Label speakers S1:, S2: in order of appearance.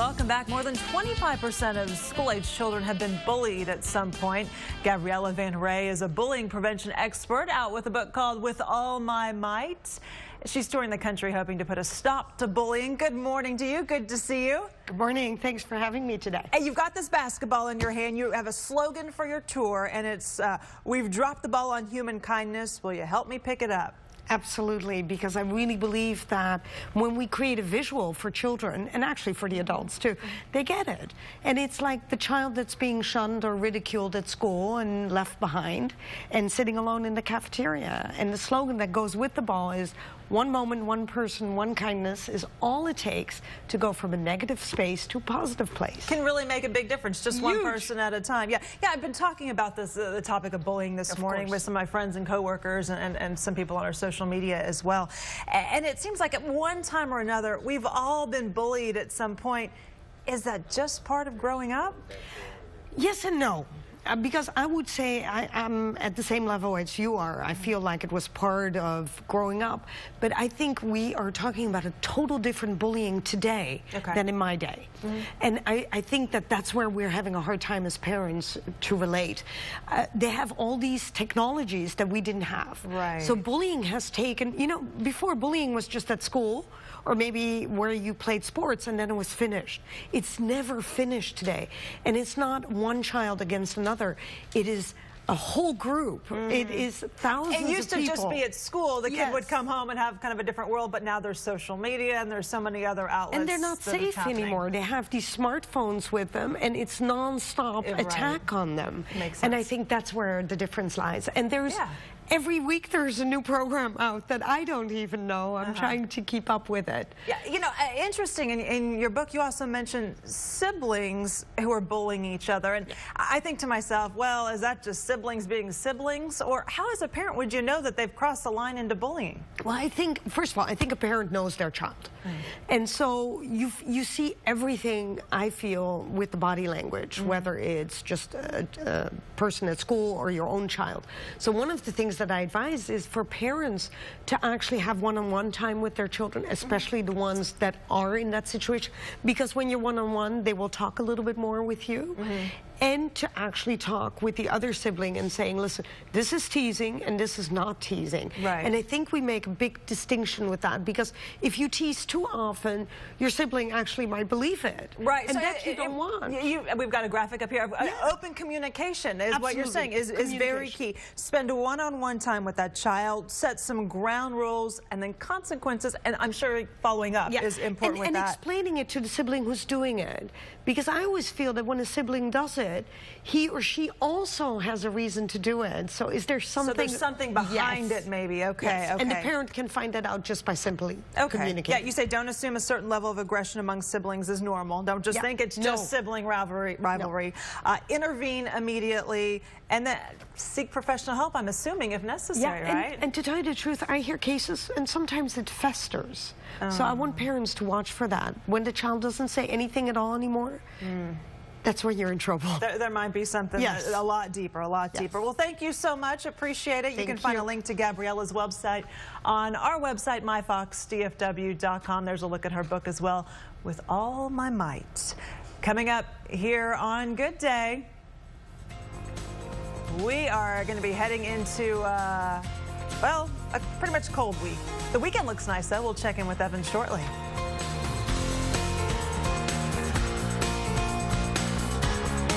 S1: Welcome back. More than 25% of school-age children have been bullied at some point. Gabriella is a bullying prevention expert out with a book called With All My Might. She's touring the country hoping to put a stop to bullying. Good morning to you. Good to see you.
S2: Good morning. Thanks for having me today.
S1: Hey, you've got this basketball in your hand. You have a slogan for your tour, and it's, we've dropped the ball on human kindness. Will you help me pick it up?
S2: Absolutely, because I really believe that when we create a visual for children, and actually for the adults too, they get it. And it's like the child that's being shunned or ridiculed at school and left behind and sitting alone in the cafeteria. And the slogan that goes with the ball is, one moment, one person, one kindness is all it takes to go from a negative space to a positive place.
S1: Can really make a big difference, just one person at a time. Yeah, I've been talking about this, the topic of bullying this morning with some of my friends and coworkers and some people on our social media as well. And it seems like at one time or another, we've all been bullied at some point. Is that just part of growing up?
S2: Yes and no. Because I would say I'm at the same level as you are. I feel like it was part of growing up. But I think we are talking about a total different bullying today than in my day. And I think that that's where we're having a hard time as parents to relate. They have all these technologies that we didn't have.
S1: Right.
S2: So bullying has taken, you know, before bullying was just at school, or maybe where you played sports and then it was finished. It's never finished today. And it's not one child against another. It is a whole group. It is thousands of people.
S1: It used to just be at school. The kid would come home and have kind of a different world, but now there's social media and there's so many other outlets.
S2: And they're not safe anymore. They have these smartphones with them and it's non-stop attack on them.
S1: Makes sense.
S2: And I think that's where the difference lies. And there's every week there's a new program out that I don't even know. I'm trying to keep up with it.
S1: Yeah, you know, interesting, in your book you also mentioned siblings who are bullying each other. And I think to myself, well, is that just siblings being siblings? Or how as a parent would you know that they've crossed the line into bullying?
S2: Well, I think, first of all, I think a parent knows their child. And so you see everything, I feel, with the body language, whether it's just a person at school or your own child. So one of the things that I advise is for parents to actually have one-on-one time with their children, especially the ones that are in that situation, because when you're one-on-one, they will talk a little bit more with you. And to actually talk with the other sibling and saying, listen, this is teasing and this is not teasing. And I think we make a big distinction with that, because if you tease too often, your sibling actually might believe it. And so that you don't want.
S1: We've got a graphic up here. Open communication is what you're saying, is very key. Spend one-on-one time with that child, set some ground rules, and then consequences, and I'm sure following up is important with that.
S2: And explaining it to the sibling who's doing it. Because I always feel that when a sibling does it, he or she also has a reason to do it. So is there something?
S1: So there's something behind it, maybe. Okay.
S2: And the parent can find that out just by simply communicating.
S1: Yeah, you say don't assume a certain level of aggression among siblings is normal. Don't just think it's just sibling rivalry. Intervene immediately, and then seek professional help, I'm assuming, if necessary, right?
S2: And to tell you the truth, I hear cases, and sometimes it festers. So I want parents to watch for that. When the child doesn't say anything at all anymore, that's where you're in trouble.
S1: There might be something a lot deeper, Well, thank you so much. Appreciate it. You can find a link to Gabriella's website on our website, myfoxdfw.com. There's a look at her book as well, With All My Might. Coming up here on Good Day, we are going to be heading into, well, a pretty much cold week. The weekend looks nice, though. We'll check in with Evan shortly.